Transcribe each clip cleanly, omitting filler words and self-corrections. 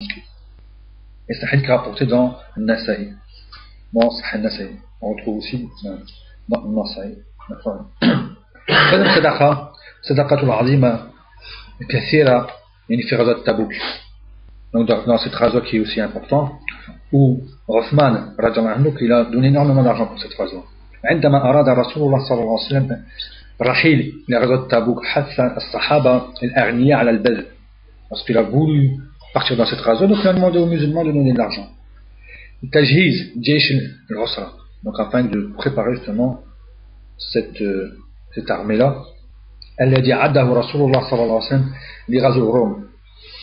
Et c'est un hadith qui est rapporté dans Nasaï. Dans Sahih Nasaï. On retrouve aussi dans Nasaï. صدقة صدقة العظيمة كثيرة يعني في غزوة تبوك. Donc dans cette raison qui est aussi important, où Othman radiallahu anhu il a donné énormément d'argent pour cette raison. عندما أراد رسول الله صلى الله عليه وسلم رحيل لغزوة تبوك حث الصحابة الأغنياء على البذل. Parce qu'il a voulu partir dans cette raison, donc il a demandé aux musulmans de donner de l'argent. Tajhiz Jaysh al-Usra, donc afin de préparer justement cette armée-là. الذي عده رسول الله صلى الله عليه وسلم لغزو الروم.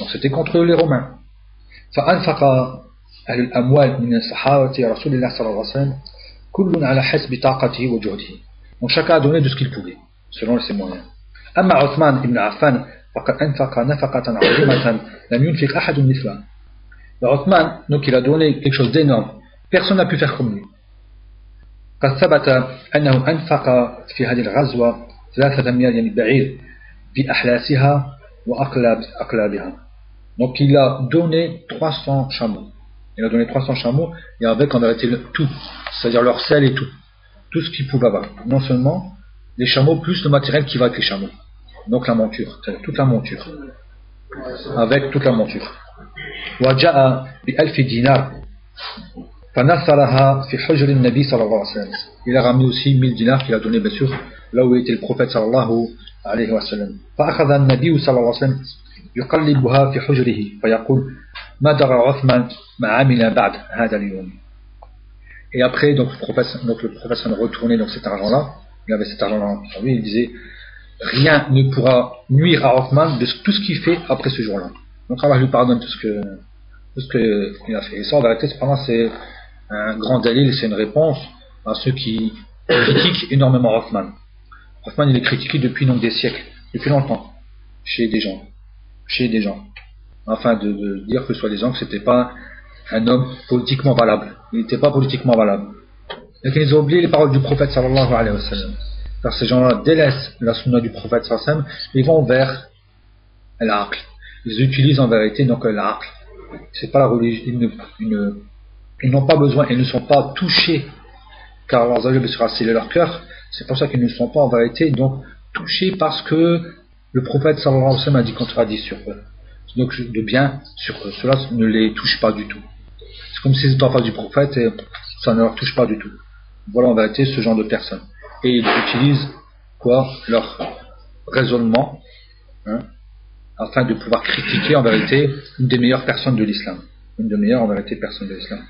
Donc c'était contre les Romains. فأنفق أهل الأموال من صحابة رسول الله صلى الله عليه وسلم كل على حسب طاقته وجهده. Donc chacun a donné de ce qu'il pouvait, selon ses moyens. أما عثمان بن عفان فقد أنفق نفقة عظيمة لم ينفق أحد مثلها. Othman, donc il a donné quelque chose d'énorme. Personne n'a pu faire comme lui. قد ثبت أنه أنفق في هذه الغزوة 300 يعني بعير بأحلاسها وأقلابها. Donc il a donné 300 chameaux. Il a donné 300 chameaux et avec en vérité tout, c'est-à-dire leur selle et tout. Tout ce qu'il pouvait avoir. Non seulement les chameaux plus le matériel qui va avec les chameaux. Donc la monture, toute la monture. Avec toute la monture. وجاء ب1000 دينار فنثرها في حجر النبي صلى الله عليه وسلم. Il a ramené aussi 1000 dinars qu'il a donné bien sûr là où était le prophète صلى الله عليه وسلم. فأخذ النبي صلى الله عليه وسلم يقلبها في حجره فيقول ما درى عثمان ما عمل بعد هذا اليوم. Et après donc le prophète s'en retourné dans cet argent-là. Il avait cet argent-là sur lui. Il disait rien ne pourra nuire à Othman de tout ce qu'il fait après ce jour-là. Donc Allah lui pardonne tout ce qu'il a fait. Et ça en vérité c'est un grand dalil, c'est une réponse à ceux qui critiquent énormément Othman. Othman il est critiqué depuis donc des siècles, depuis longtemps, chez des gens, afin de dire que soi-disant que c'était pas un homme politiquement valable. Il n'était pas politiquement valable. Et qu'ils ont oublié les paroles du prophète sallallahu alayhi wa sallam. Car ces gens-là délaissent la sunna du prophète sallallahu alayhi wa sallam et vont vers l'aql. Ils utilisent en vérité donc l'aql. C'est pas la religion. Ils n'ont pas besoin, ils ne sont pas touchés car Allah Azza wa Jalla sera scellé leur cœur. C'est pour ça qu'ils ne sont pas en vérité donc touchés parce que le prophète sallallahu alayhi wa sallam a dit contradit sur eux. Donc de bien sur eux. Cela ne les touche pas du tout. C'est comme s'ils étaient en face du prophète et ça ne leur touche pas du tout. Voilà en vérité ce genre de personnes. Et ils utilisent leur raisonnement afin de pouvoir critiquer en vérité une des meilleures personnes de l'islam. Une des meilleures en vérité personnes de l'islam.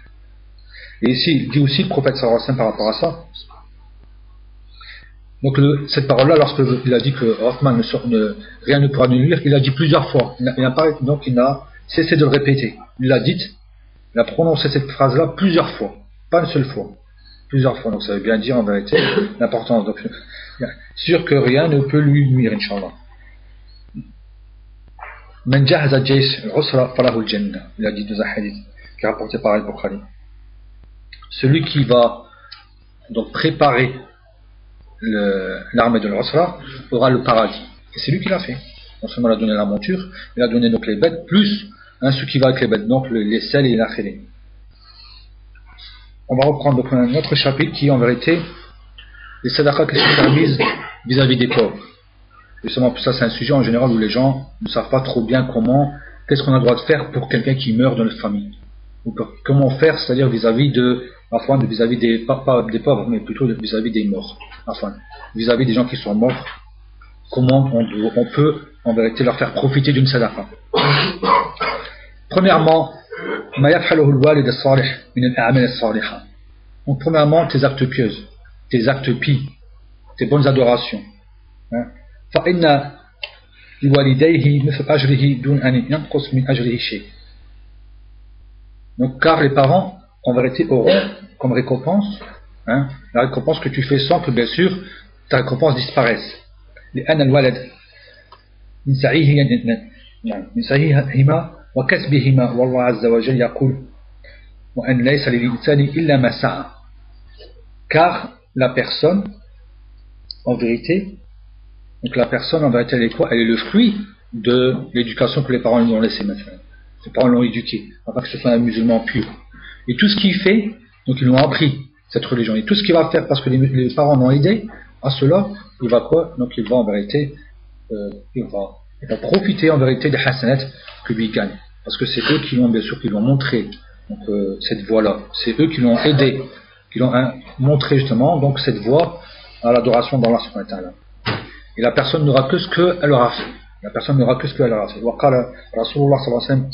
Et ici, il dit aussi le prophète sallallahu alayhi wa sallam par rapport à ça. Donc cette parole-là, lorsqu'il a dit que Othman rien ne pourra nous nuire, il a dit plusieurs fois. Il n'a cessé de le répéter. Il l'a dit, il a prononcé cette phrase-là plusieurs fois, pas une seule fois. Plusieurs fois, donc ça veut bien dire en vérité l'importance. Donc, sûr que rien ne peut lui nuire, Inch'Allah. Man jahaza jaysh al-usra falahu al-jannah. Il a dit dans un hadith qui est rapporté par Al-Bukhari. Celui qui va donc préparer l'armée de l'usra aura le paradis. Et c'est lui qui l'a fait. Non seulement il a donné la monture, il a donné donc les bêtes, plus ce qui va avec les bêtes, donc les selles et l'akhiri. On va reprendre donc un autre chapitre qui est en vérité les sadaqas qui sont permises vis-à-vis des pauvres. Justement, ça c'est un sujet en général où les gens ne savent pas trop bien qu'est-ce qu'on a le droit de faire pour quelqu'un qui meurt dans notre famille. Ou comment faire, c'est-à-dire vis-à-vis des pas des pauvres, mais plutôt vis-à-vis des morts. Enfin, vis-à-vis des gens qui sont morts, comment on peut en vérité leur faire profiter d'une sadaqa. Premièrement, donc premièrement, tes actes pieux, tes actes pieux, tes bonnes adorations. فإن لوالديه مثل أجره دون أن ينقص من أجره شيء. Donc car les parents en vérité auront comme récompense la récompense que tu fais sans que bien sûr ta récompense disparaisse. لأن الولد من سعيهما وكسبهما والله عز وجل يقول وأن ليس للإنسان إلا ما سعى. Car la personne en vérité elle est quoi? Elle est le fruit de l'éducation que les parents lui ont laissée maintenant. ses parents l'ont éduqué, afin que ce soit un musulman pur. Et tout ce qu'il fait, donc ils l'ont appris, cette religion. Et tout ce qu'il va faire parce que les parents l'ont aidé, à cela, il va quoi? Donc il va en vérité, il va profiter en vérité des hasanat que lui gagne. Parce que c'est eux qui l'ont, bien sûr, qui l'ont montré donc, cette voie-là. C'est eux qui l'ont aidé, qui l'ont montré justement donc cette voie à l'adoration d'Allah subhanahu wa ta'ala. Et la personne n'aura que ce qu'elle aura fait. La personne n'aura que ce qu'elle aura fait. وقال رسول الله صلى الله عليه وسلم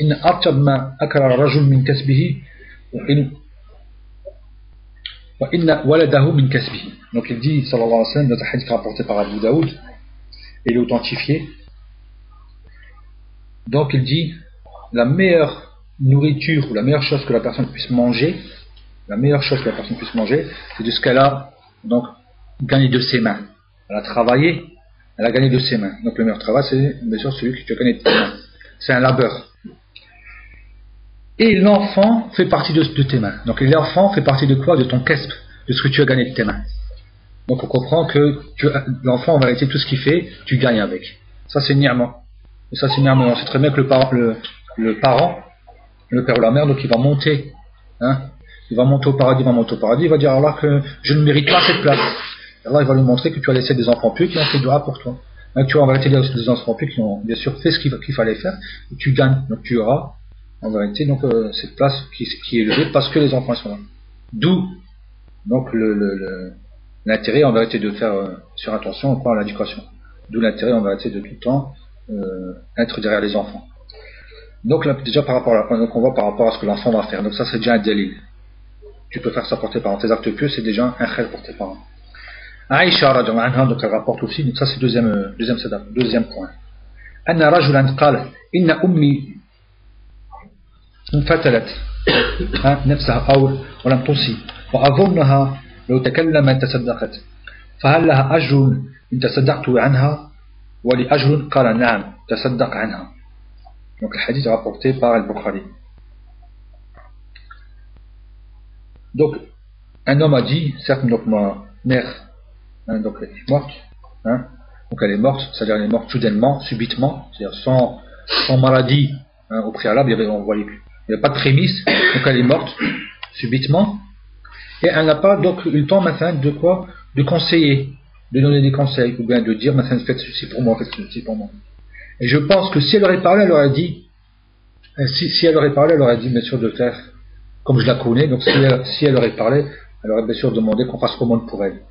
إن أطيب ما أكل الرجل من كسبه وإن ولده من كسبه. Donc il dit sallallahu alayhi wa sallam, dans un hadith rapporté par Abu Daoud, et il est authentifié. Donc il dit la meilleure nourriture ou la meilleure chose que la personne puisse manger, la meilleure chose que la personne puisse manger, c'est de ce qu'elle a donc gagné de ses mains. Elle a travaillé, elle a gagné de ses mains. Donc le meilleur travail, c'est bien sûr celui que tu as gagné de tes mains. C'est un labeur. Et l'enfant fait partie de tes mains. Donc l'enfant fait partie de quoi? De ton kesp, de ce que tu as gagné de tes mains. Donc on comprend que l'enfant, en vérité, tout ce qu'il fait, tu gagnes avec. Ça c'est ni'ma. Et ça c'est ni'ma. On sait très bien que le parent, le père ou la mère, donc il va monter. Hein, il va monter au paradis, il va dire à Allah que je ne mérite pas cette place. Allah il va lui montrer que tu as laissé des enfants pieux qui ont fait dua pour toi. Donc, tu as en vérité des enfants pieux qui ont bien sûr fait ce qu'il fallait faire. Et tu gagnes. Donc tu auras en vérité donc, cette place qui est élevée parce que les enfants sont là. D'où donc l'intérêt en vérité de faire sur attention encore à l'éducation. D'où l'intérêt en vérité de tout le temps être derrière les enfants. Donc là, déjà par rapport donc on voit par rapport à ce que l'enfant va faire. Donc ça c'est déjà un dalil. Tu peux faire ça pour tes parents. Tes actes pieux c'est déjà un khayr pour tes parents. Aïcha radhiyallahu anha donc elle rapporte aussi, donc ça c'est deuxième point. Anna rajulan qala inna ummi انفتلت نفسها أو ولم توصي وأظنها لو تكلمت تصدقت فهل لها أجر إن تصدقت عنها ولأجر قال نعم تصدق عنها. Donc le hadith est rapporté par Al-Bukhari. Donc un homme a dit, certes donc ma mère donc elle est morte, donc elle est morte, c'est-à-dire elle est morte soudainement, subitement, c'est-à-dire sans maladie au préalable, il n'y avait pas de prémisse, donc elle est morte subitement, et elle n'a pas donc eu le temps maintenant de quoi? De conseiller, de donner des conseils, ou bien de dire maintenant faites ceci pour moi, faites ceci pour moi. Et je pense que si elle aurait parlé, elle aurait dit, si elle aurait parlé, elle aurait dit bien sûr de faire comme je la connais, donc si elle aurait parlé, elle aurait bien sûr demandé qu'on fasse l'aumône pour elle.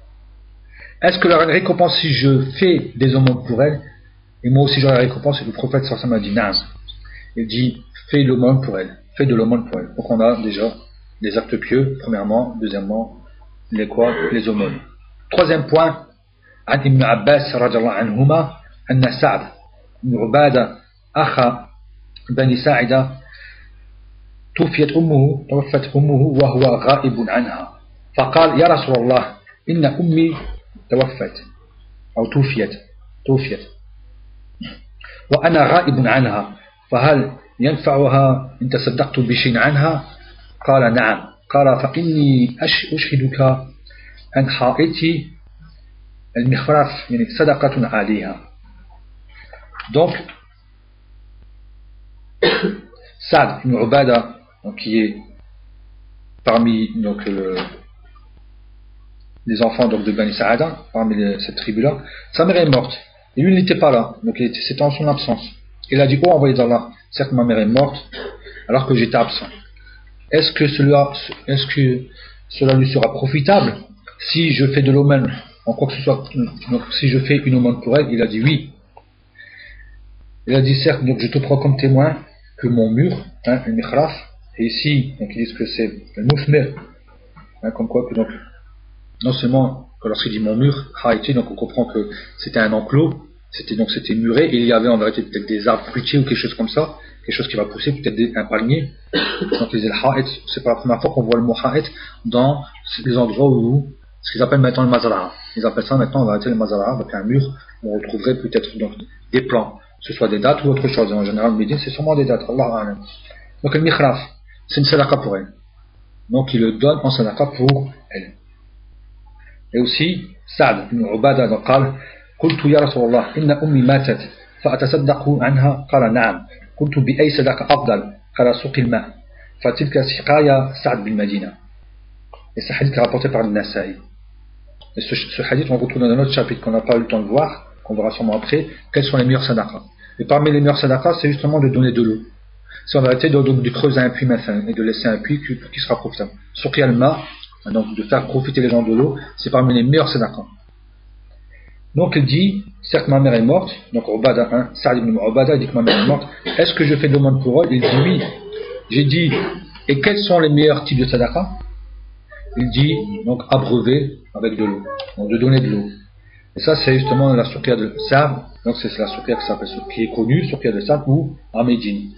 Est-ce que la récompense si je fais des aumônes pour elle, et moi aussi j'aurai la récompense, et le prophète sallallahu alayhi wa sallam a dit non. Il dit fais l'aumône pour elle. Fais de l'aumône pour elle. Donc on a déjà des actes pieux, premièrement, deuxièmement, les aumônes. Troisième point, عن ابن عباس رضي الله عنهما أن سعد بن عبادة أخا بني ساعدة توفت أمه وهو غائب عنها فقال يا رسول الله إن أمي توفت أو توفيت وأنا غائب عنها فهل ينفعها إن تصدقت بشيء عنها؟ قال نعم. قال فإني أشهدك أن حائطي المخرف يعني صدقة عليها. Donc Saad ibn Ubada, qui est parmi donc, les enfants donc, de Bani Saada, parmi cette tribu-là, sa mère est morte et lui il n'était pas là, donc c'était en son absence. Il a dit oh envoyé d'Allah, certes ma mère est morte alors que j'étais absent. Est-ce que cela lui sera profitable si je fais de l'aumône en quoi que ce soit, donc si je fais une aumône pour elle? Il a dit oui. Il a dit certes, donc je te prends comme témoin que mon mur, le mikhraf, et ici donc ils disent que c'est le moufmer, comme quoi que donc non seulement que lorsqu'il dit mon mur, haïti, donc on comprend que c'était un enclos, c'était muré, et il y avait en vérité peut-être des arbres fruitiers ou quelque chose comme ça, quelque chose qui va pousser, peut-être un palmier. Donc ils disent le haït, c'est pas la première fois qu'on voit le mot haït dans les endroits où ce qu'ils appellent maintenant le mazara'a. Ils appellent ça maintenant en vérité le mazara'a, avec un mur où on retrouverait peut-être donc des plants, que ce soit des dattes ou autre chose. En général, le médine c'est sûrement des dattes. Allah a'lam. Donc le mikhraf, c'est une sadaqa pour elle. Donc il le donne en sadaqa pour elle. Et aussi, Saad ibn Ubada قال قلت يا رسول الله إن أمي ماتت فأتصدق عنها قال نعم قلت بأي صدقة أفضل قال سقي الماء فتلك سقايا سعد بن مدينة. Et ce hadith est rapporté par Nasaï. Et ce hadith, on le retrouve dans un autre chapitre qu'on n'a pas eu le temps de voir, qu'on verra sûrement après, quels sont les meilleurs sadaqas. Et parmi les meilleurs sadaqas, c'est justement de donner de l'eau. C'est en vérité de creuser un puits maintenant, et de laisser un puits qui sera profitable. Suqi al-ma, donc de faire profiter les gens de l'eau, c'est parmi les meilleurs sadaqas. Donc il dit, certes ma mère est morte, donc Ubada, Sa'd ibn Ubada dit que ma mère est morte, est-ce que je fais de l'aumône pour elle? Il dit oui. J'ai dit, et quels sont les meilleurs types de sadaqa? Il dit, donc abreuver avec de l'eau, donc de donner de l'eau. Et ça c'est justement la suqia de Sa'd, donc c'est la suqia qui est connue, suqia de Sa'd ou à Médine.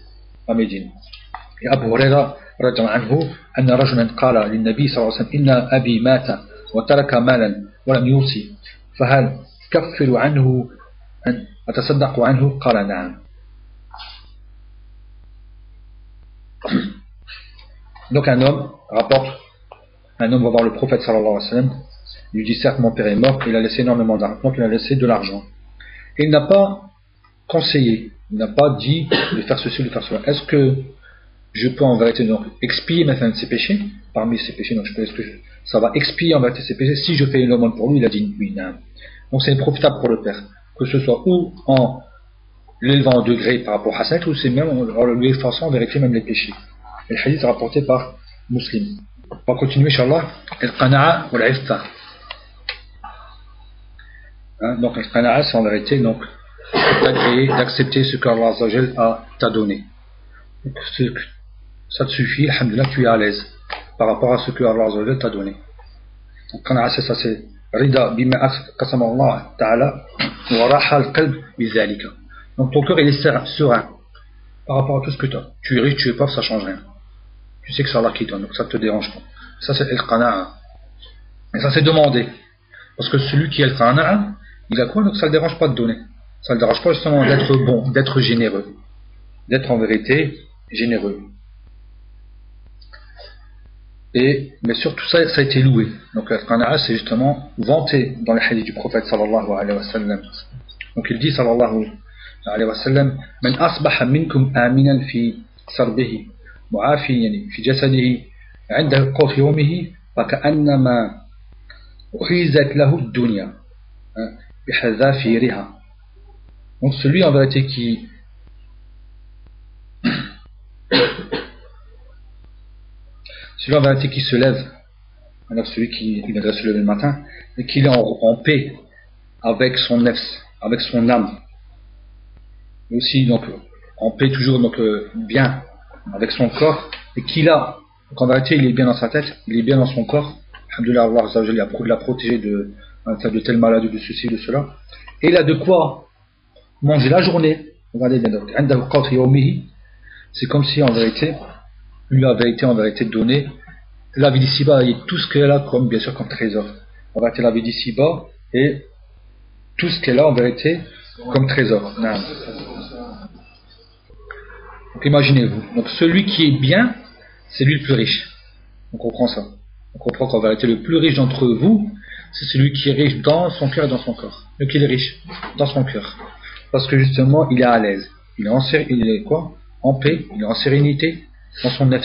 Et Abu Huraira radiyallahu anhu, أن رجلا قال للنبي صلى الله عليه وسلم إن أبي مات وترك مالا ولم يوصي فهل كفر عنه أن أتصدق عنه قال نعم. Donc un homme va voir le prophète sallallahu alayhi wa sallam, il lui dit certes mon père est mort, il a laissé énormément d'argent, donc il a laissé de l'argent. Et il n'a pas conseillé, il n'a pas dit de faire ceci ou de faire cela. Est-ce que je peux en vérité donc expier maintenant ses péchés, parmi ses péchés, donc est-ce que ça va expier en vérité ses péchés si je fais une aumône pour lui? Il a dit oui, non. Donc c'est profitable pour le père, que ce soit ou en l'élevant en degré par rapport à Hassan, ou c'est même en lui effaçant en vérité même les péchés. Et le hadith est rapporté par Muslim. On va continuer, Inch'Allah. Al-Qana'a ou l'Iffa. Donc, Al-Qana'a, c'est en vérité donc d'agréer, d'accepter ce qu'Allah Azza wa Jal t'a donné. Donc, ça te suffit, alhamdoulilah, tu es à l'aise par rapport à ce que Allah Azza wa Jal t'a donné. Donc, Qana'a, c'est ça, c'est Rida bima qasama Allah ta'ala wa raha al-qalb bizalika. Donc, ton cœur, il est serein par rapport à tout ce que tu as. Tu es riche, tu es pauvre, ça change rien. Tu sais que c'est Allah qui donne, donc ça ne te dérange pas. Ça c'est Al-Qana'a. Et ça c'est demandé. Parce que celui qui est Al-Qana'a, il a quoi? Donc ça ne le dérange pas de donner. Ça ne le dérange pas justement d'être bon, d'être généreux. D'être en vérité généreux. Mais surtout ça a été loué. Donc Al-Qana'a c'est justement vanté dans les hadiths du prophète sallallahu alayhi wa sallam. Donc il dit sallallahu alayhi wa sallam Man asbaha minkum aminan fi sarbihi معافي يعني في جسده عند قوت يومه فكأنما أحيزت له الدنيا بحذافيرها. Donc celui en vérité qui se lève, alors celui qui viendrait se lever le matin, et qu'il est en paix avec son nefs, avec son âme, et aussi donc en paix toujours donc bien avec son corps, et qu'il a, donc en vérité il est bien dans sa tête, il est bien dans son corps, alhamdoulilah, Allah Azza wa Jalla l'a protégé de telle maladie, de ceci, de cela, et il a de quoi manger la journée. Regardez bien, donc c'est comme si en vérité lui avait été en vérité donné la vie d'ici-bas et tout ce qu'elle a comme, bien sûr, comme trésor. En vérité la vie d'ici-bas et tout ce qu'elle a en vérité comme trésor. Non. Donc imaginez-vous, donc celui qui est bien, c'est lui le plus riche. On comprend ça. On comprend qu'en vérité le plus riche d'entre vous, c'est celui qui est riche dans son cœur et dans son corps. Donc il est riche dans son cœur. Parce que justement, il est à l'aise. Il est quoi? En paix, il est en sérénité dans son nefs.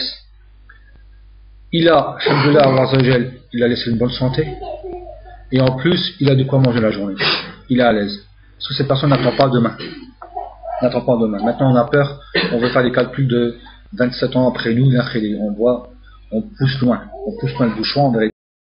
Il a, alhamdoulilah, Allah Azza wa Jal, il a laissé une bonne santé. Et en plus, il a de quoi manger la journée. Il est à l'aise. Parce que cette personne n'attend pas demain. Maintenant on a peur, on veut faire les calculs de 27 ans après nous, on pousse loin le bouchon,